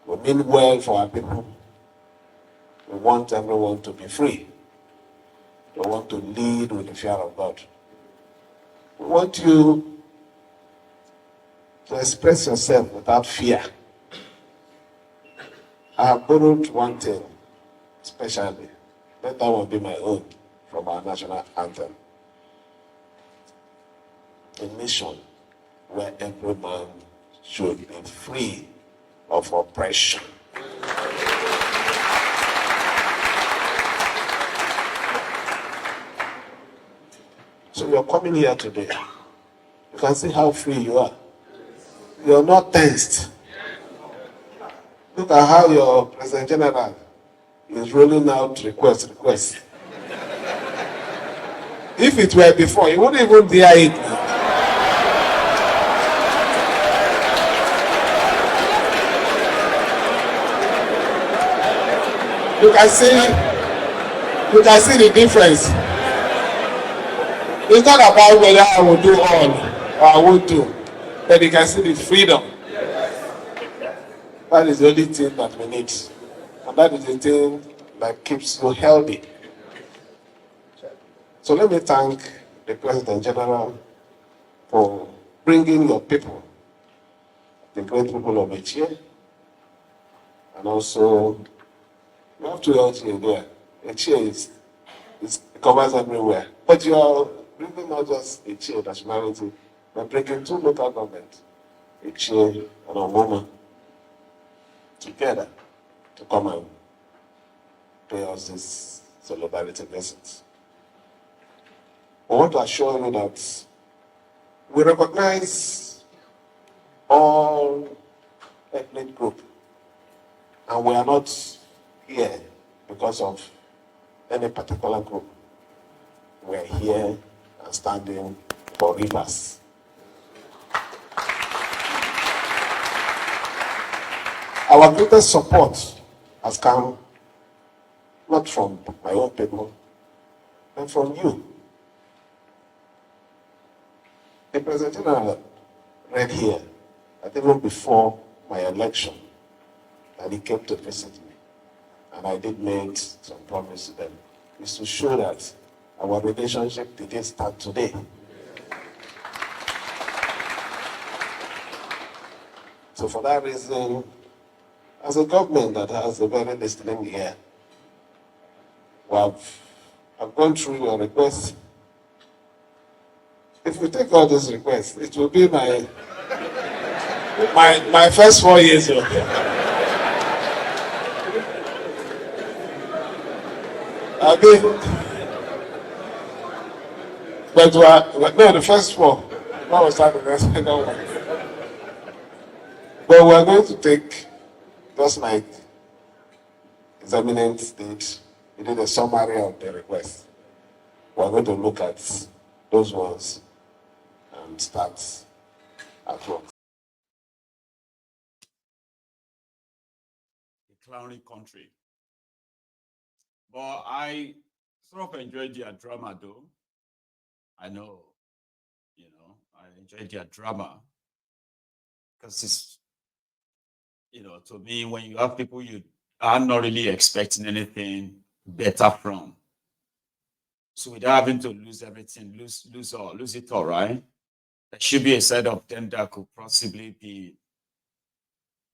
We mean well for our people. We want everyone to be free. We want to lead with the fear of God. We want you to express yourself without fear. I have borrowed one thing, especially. Let that one be my own from our national anthem. A nation where every man should be free of oppression. So you're coming here today. You can see how free you are. You're not tensed. Look at how your President General is rolling out requests. If it were before, you wouldn't even dare it. You can see the difference. It's not about whether I will do all or I won't do, but you can see the freedom. That is the only thing that we need. And that is the thing that keeps you healthy. So let me thank the President General for bringing your people, the great people of Echie, and also you have to Echie there. Echie it covers everywhere. But you are bringing not just Echie nationality, but bringing two local governments, Echie and Omoma, together to come and pay us this solidarity blessings. I want to assure you that we recognize all ethnic groups, and we are not here because of any particular group. We are here and standing for rivers. Our greatest support has come not from my own people, but from you. The President General read here that even before my election, that he came to visit me, and I did make some promise to them, is to show that our relationship didn't start today. So for that reason, as a government that has a very listening ear, I've gone through your requests. If we take all these requests, it will be my first 4 years. I mean, but no, the first 4. What was that? The second one. But we're going to take, just like His Eminence did, he did a summary of the requests. We're going to look at those ones and start at work. The clowning country. But I sort of enjoyed their drama, though. I know, I enjoyed their drama because it's, to me, when you have people you are not really expecting anything better from, so without having to lose everything, lose it all, right? There should be a set of them that could possibly be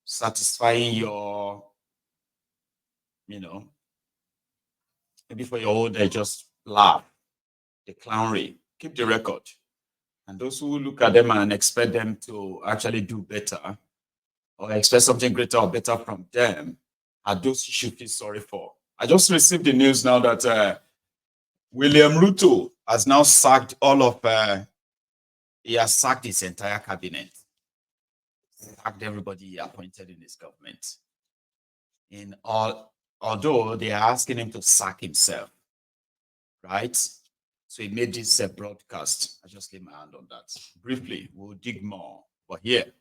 satisfying your, maybe for your own, they just laugh, the clownery, keep the record. And those who look at them and expect them to actually do better or expect something greater or better from them are those you should feel sorry for. I just received the news now that William Ruto has now sacked he has sacked his entire cabinet, sacked everybody he appointed in his government. Although they are asking him to sack himself, right? So he made this broadcast. I just lay my hand on that. Briefly, we'll dig more. But here,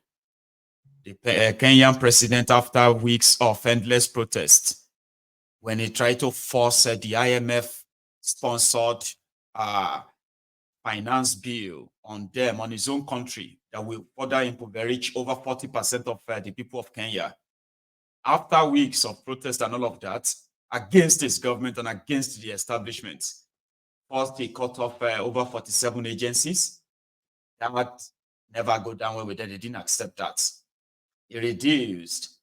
the Kenyan president, after weeks of endless protests, when he tried to force the IMF-sponsored finance bill on them, on his own country, that will further impoverish over 40% of the people of Kenya. after weeks of protest and all of that, against his government and against the establishment, first he cut off over 47 agencies. That never go down well with them. They didn't accept that. He reduced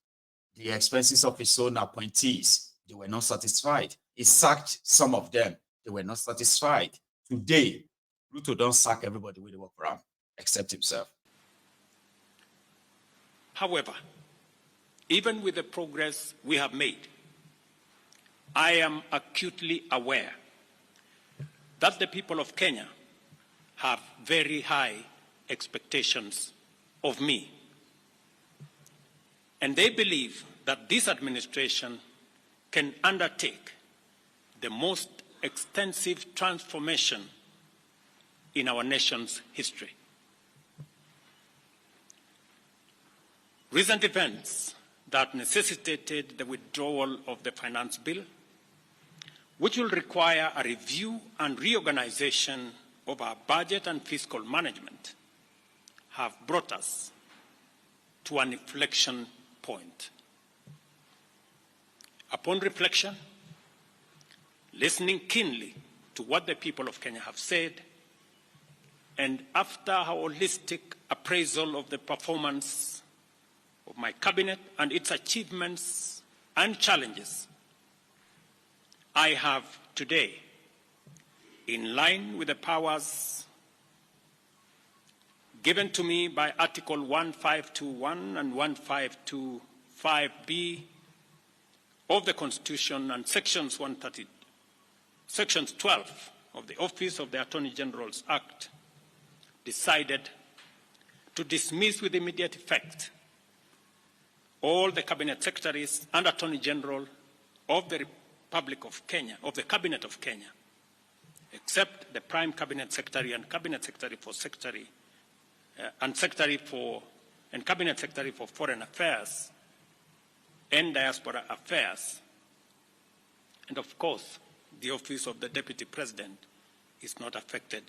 the expenses of his own appointees. They were not satisfied. He sacked some of them. They were not satisfied. Today, Ruto don't sack everybody with the work around, except himself. However, even with the progress we have made, I am acutely aware that the people of Kenya have very high expectations of me. And they believe that this administration can undertake the most extensive transformation in our nation's history. Recent events that necessitated the withdrawal of the finance bill, which will require a review and reorganization of our budget and fiscal management, have brought us to an inflection point. Upon reflection, listening keenly to what the people of Kenya have said, and after a holistic appraisal of the performance of my cabinet and its achievements and challenges, I have today, in line with the powers given to me by Article 1521 and 1525B of the Constitution and Sections 12 of the Office of the Attorney General's Act, decided to dismiss with immediate effect all the Cabinet Secretaries and Attorney General of the Republic of Kenya, of the Cabinet of Kenya, except the Prime Cabinet Secretary and Cabinet Secretary for Cabinet Secretary for Foreign Affairs and Diaspora Affairs. And of course, the Office of the Deputy President is not affected.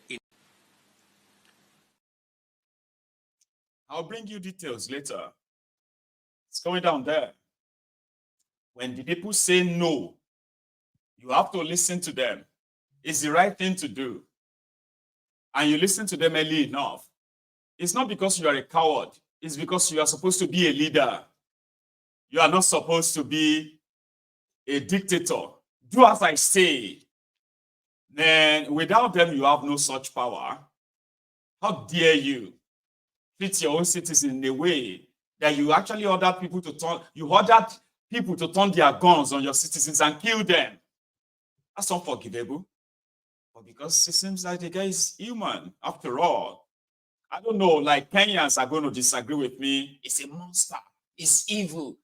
I'll bring you details later. It's going down there. When the people say no, you have to listen to them. It's the right thing to do. And you listen to them early enough. It's not because you are a coward. It's because you are supposed to be a leader. You are not supposed to be a dictator. Do as I say. Then without them, you have no such power. How dare you treat your own citizens in a way that you actually ordered people to turn their guns on your citizens and kill them. That's unforgivable. But because it seems like the guy is human, after all. I don't know, like Kenyans are going to disagree with me. It's a monster. It's evil.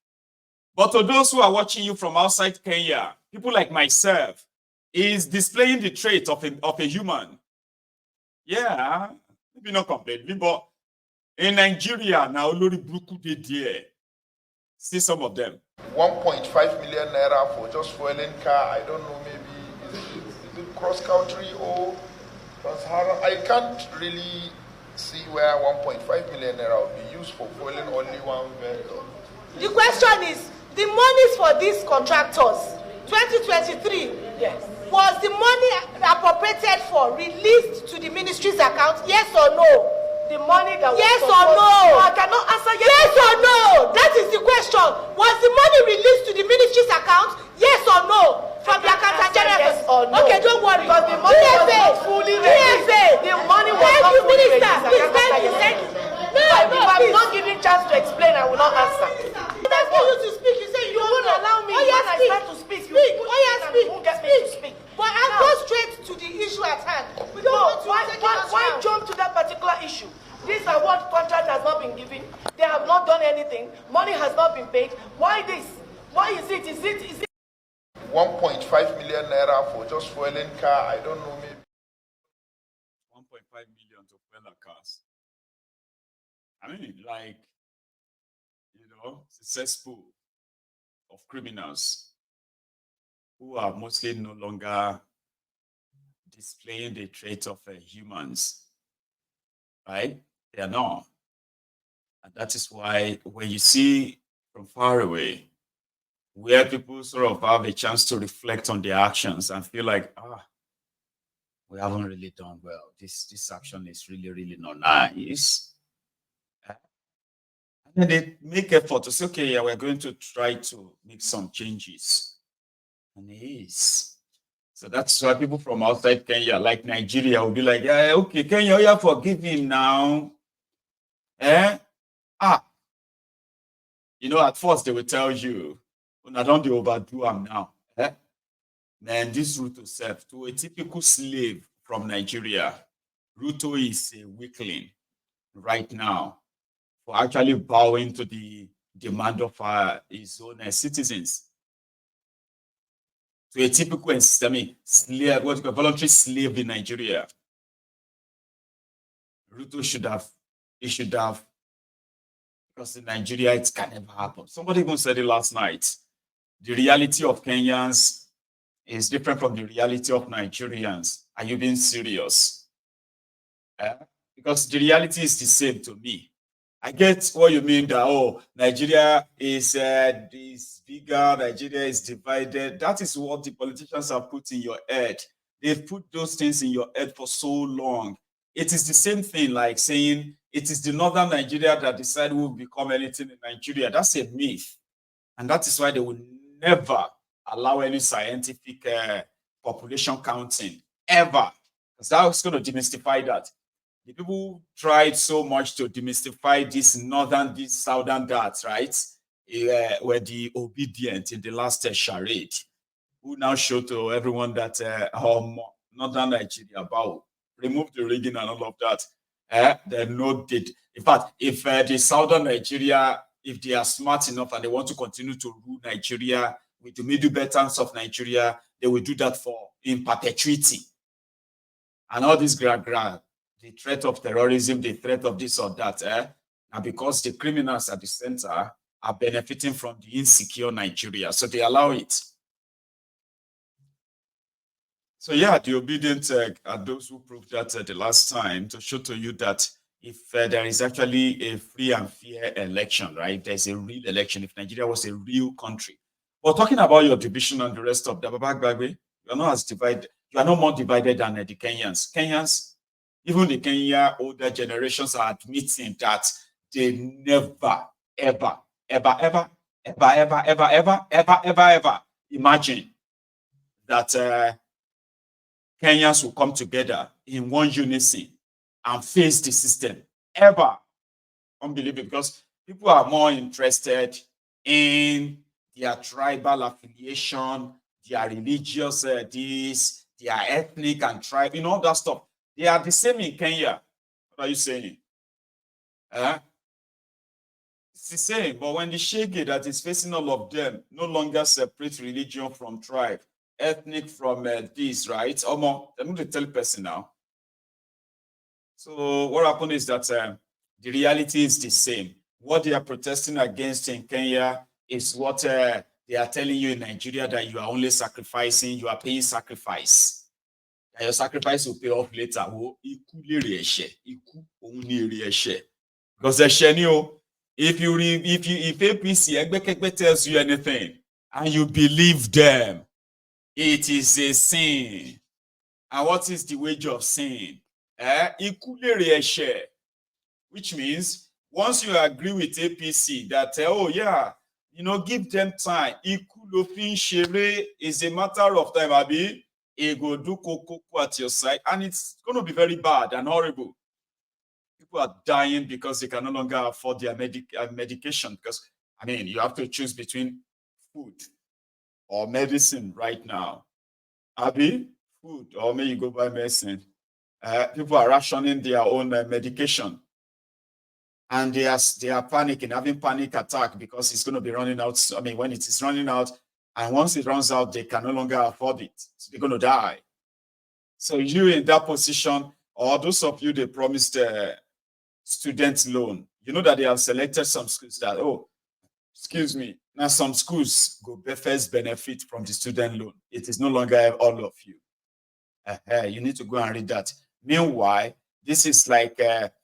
But to those who are watching you from outside Kenya, people like myself, is displaying the trait of a human. Yeah, maybe not completely, but in Nigeria, now, Olori Bruku did there. See some of them. 1.5 million naira for just fueling car. I don't know, maybe is it cross country or Trans-Saharan? I can't really see where 1.5 million naira will be used for fueling only one vehicle. The question is, the monies for these contractors, 2023, yes, was the money appropriated for released to the ministry's account? Yes or no? The money that yes was or no? I cannot answer yes or no. That is the question. Was the money released to the ministry's account? Yes or no? From the accountant general. Yes or no? Okay, don't worry. Because the money was not fully released. The money was not fully released. Thank you. If I'm not given chance to explain, I will not answer. That's for you to speak. You say you won't allow me when I start to speak. Speak. Oh yeah, speak. Won't get me to speak. But I'll go straight to the issue at hand. We don't want to why jump to that particular issue? This award contract has not been given. They have not done anything. Money has not been paid. Why this? Why is it? Is it 1.5 million naira for just fueling car? I don't know, maybe 1.5 million to fuel a cars. I mean, like, successful of criminals who are mostly no longer displaying the traits of humans, right? They are not. And that is why when you see from far away where people sort of have a chance to reflect on their actions and feel like, we haven't really done well. This action is really, really not nice. And then they make effort to say, okay, yeah, we're going to try to make some changes. And it is. So that's why people from outside Kenya, like Nigeria, will be like, yeah, okay, Kenya, you forgive him now. At first they will tell you, I don't overdo him now. Man, this Ruto self, to a typical slave from Nigeria, Ruto is a weakling right now for actually bowing to the demand of his own citizens. To a typical, slave, voluntary slave in Nigeria, Ruto should have, because in Nigeria it can never happen. Somebody even said it last night. The reality of Kenyans is different from the reality of Nigerians. Are you being serious? Because the reality is the same to me. I get what you mean that, Nigeria is bigger, Nigeria is divided. That is what the politicians have put in your head. They've put those things in your head for so long. It is the same thing like saying it is the northern Nigeria that decide who will become anything in Nigeria. That's a myth. And that is why they will never allow any scientific population counting, ever. Because that's going to demystify that. The people tried so much to demystify this northern, this southern that, right? Were the obedient in the last charade, who now show to everyone that northern Nigeria about remove the rigging and all of that. They know did. In fact, if the southern Nigeria, if they are smart enough and they want to continue to rule Nigeria with the middle belts of Nigeria, they will do that in perpetuity. And all this the threat of terrorism, the threat of this or that, and because the criminals at the center are benefiting from the insecure Nigeria, so they allow it. So yeah, the obedient are those who proved that the last time to show to you that if there is actually a free and fair election, right? There's a real election. If Nigeria was a real country. But talking about your division and the rest of the Babagbabe, you are not as divided. You are no more divided than the Kenyans. Kenyans, even the Kenya older generations are admitting that they never, ever, ever, ever, ever, ever, ever, ever, ever, ever, ever imagine that Kenyans will come together in one unison and face the system. Ever. Unbelievable, because people are more interested in their tribal affiliation, their religious this, their ethnic and tribe, all that stuff. They are the same in Kenya. What are you saying? It's the same, but when the Shege that is facing all of them no longer separate religion from tribe, ethnic from this, right? I'm not the tell person now. So what happened is that the reality is the same. What they are protesting against in Kenya is what they are telling you in Nigeria, that you are only sacrificing, you are paying sacrifice. And your sacrifice will pay off later. Because if APC Egbekekbe tells you anything and you believe them, it is a sin. And what is the wage of sin? Which means once you agree with APC that, give them time. Is a matter of time, Abi. It go do cocoa at your side, and it's going to be very bad and horrible. People are dying because they can no longer afford their medication. Because, you have to choose between food or medicine right now. Abi, food, or may you go buy medicine. People are rationing their own medication. And they are panicking, having panic attack because it's going to be running out. When it is running out, and once it runs out, they can no longer afford it. So they're going to die. So you in that position, or those of you they promised student loan, you know that they have selected some schools that, excuse me, now some schools go first benefit from the student loan. It is no longer all of you. You need to go and read that. Meanwhile, this is like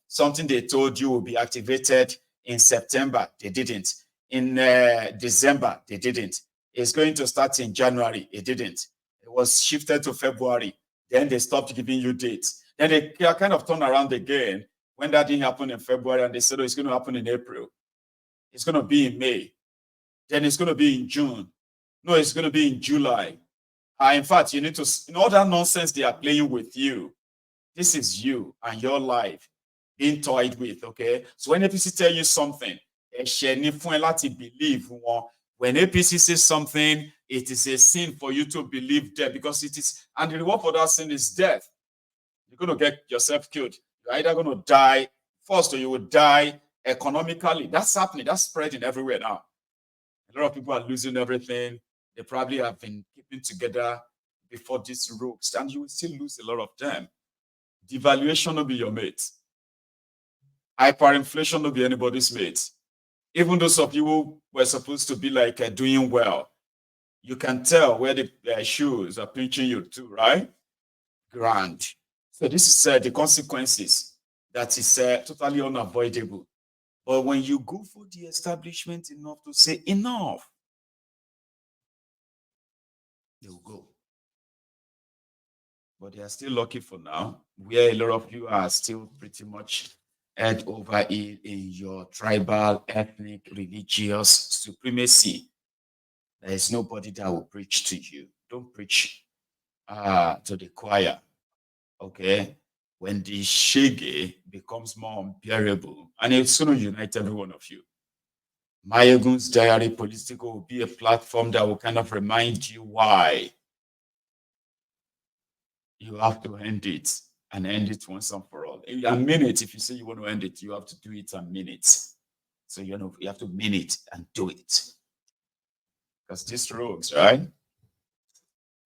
something they told you will be activated in September. They didn't. In December, they didn't. it's going to start in January. It didn't. It was shifted to February. Then they stopped giving you dates. Then they kind of turned around again when that didn't happen in February, and they said, oh, it's going to happen in April. It's going to be in May. Then it's going to be in June. No, it's going to be in July. In fact, you need to, in all that nonsense they are playing with you, this is you and your life being toyed with, okay? So when APC tell you something, believe. When APC says something, it is a sin for you to believe that, because it is, and the reward for that sin is death. You're going to get yourself killed. You're either going to die first, or you will die economically. That's happening. That's spreading everywhere now. A lot of people are losing everything. They probably have been keeping together before these rogues, and you will still lose a lot of them. Devaluation will be your mate. Hyperinflation will be anybody's mate. Even those of you who were supposed to be like doing well, you can tell where the shoes are pinching you to, right? Grand. So this is the consequences that is totally unavoidable. But when you go for the establishment enough to say enough, they will go. But they are still lucky for now, where a lot of you are still pretty much head over in your tribal, ethnic, religious supremacy. There is nobody that will preach to you. Don't preach to the choir, okay? When the shege becomes more unbearable, and it's going to unite every one of you. Mayegun's Diary Political will be a platform that will kind of remind you why you have to end it, and end it once and for all. A minute, if you say you want to end it, you have to do it a minute. So you have to mean it and do it. Because these rogues, right?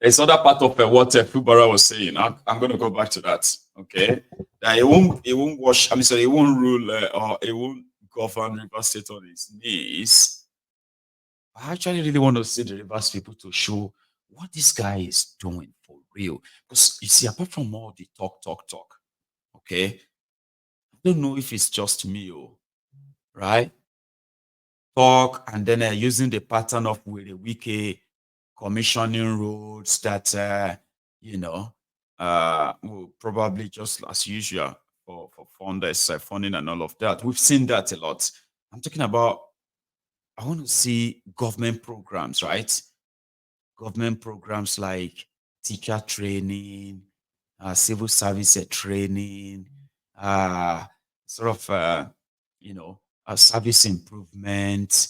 There's other part of what Fubara was saying. I'm going to go back to that. Okay, that it won't wash. I mean, so it won't rule or it won't govern Rivers State on its knees. I actually really want to see the Rivers people to show what this guy is doing for real. Because you see, apart from all the talk, okay, I don't know if it's just me, right? Talk and then using the pattern of Wiri Wike commissioning roads that will probably just as usual for funders, funding and all of that. We've seen that a lot. I'm talking about, I want to see government programs, right? Government programs like teacher training, civil service training, service improvement.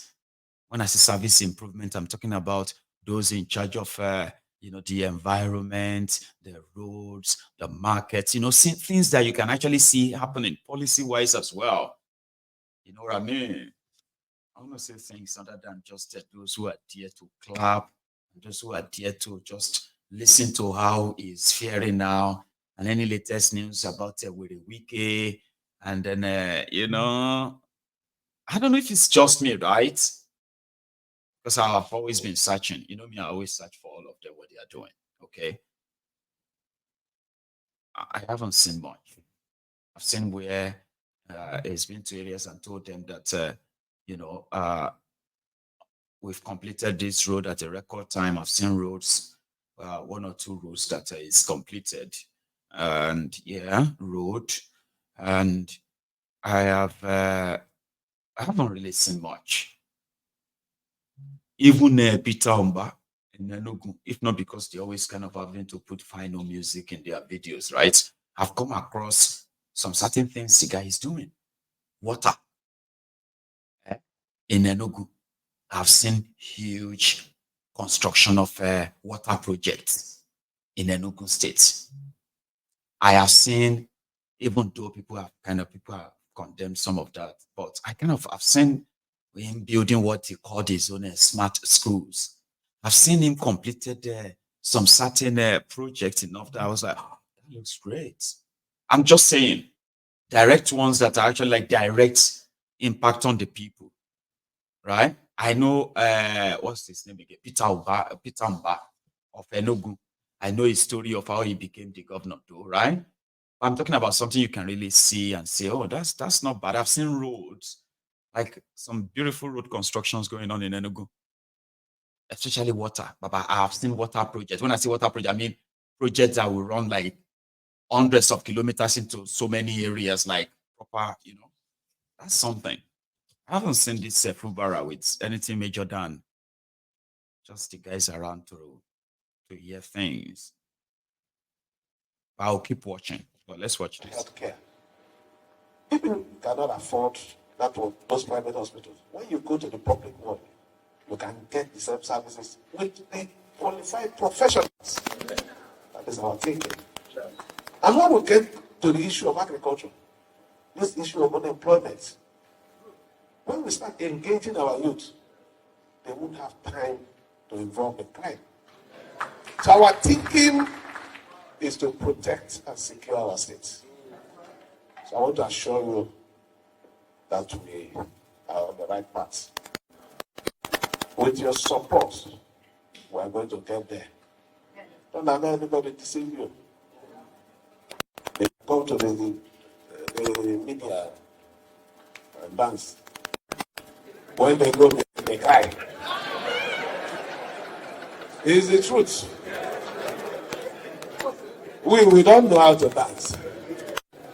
When I say service improvement, I'm talking about those in charge of the environment, the roads, the markets, things that you can actually see happening policy-wise as well. You know what I mean? I want to say things other than just those who are there to clap, those who are there to just listen to how he's faring now, and any latest news about Wiri Wike, and then I don't know if it's just me, right? Because I've always been searching. You know me, I always search for all of them, what they are doing. Okay. I haven't seen much. I've seen where it's been to areas and told them that, we've completed this road at a record time. I've seen roads, 1 or 2 roads that is completed. And road. And I haven't really seen much. Even Peter Omba in Enugu, if not because they always kind of having to put final music in their videos, right? I've come across some certain things the guy is doing. Water. In Enugu, I've seen huge construction of water projects in Enugu State. I have seen, even though people have condemned some of that, but I've seen him building what he called his own smart schools. I've seen him completed some certain projects enough that I was like, oh, that looks great. I'm just saying, direct ones that are actually like direct impact on the people, right? I know, what's his name again? Peter Mba of Enugu. I know his story of how he became the governor too, right? I'm talking about something you can really see and say, oh, that's not bad. I've seen roads, like some beautiful road constructions going on in Enugu. especially water. But I have seen water projects. When I say water project, I mean projects that will run like hundreds of kilometers into so many areas, like proper, that's something. I haven't seen this Fubara with anything major than just the guys around to hear things. But I'll keep watching. But let's watch this. Healthcare. People cannot afford those private hospitals. When you go to the public one, you can get the same services with the qualified professionals. That is our thinking. And when we get to the issue of agriculture, this issue of unemployment, when we start engaging our youth, they won't have time to involve in crime. So our thinking is to protect and secure our states. So I want to assure you that we are on the right path. With your support, we are going to get there. Don't allow anybody to deceive you. They go to the media and dance. When they go, they cry. It's the truth. We don't know how to dance.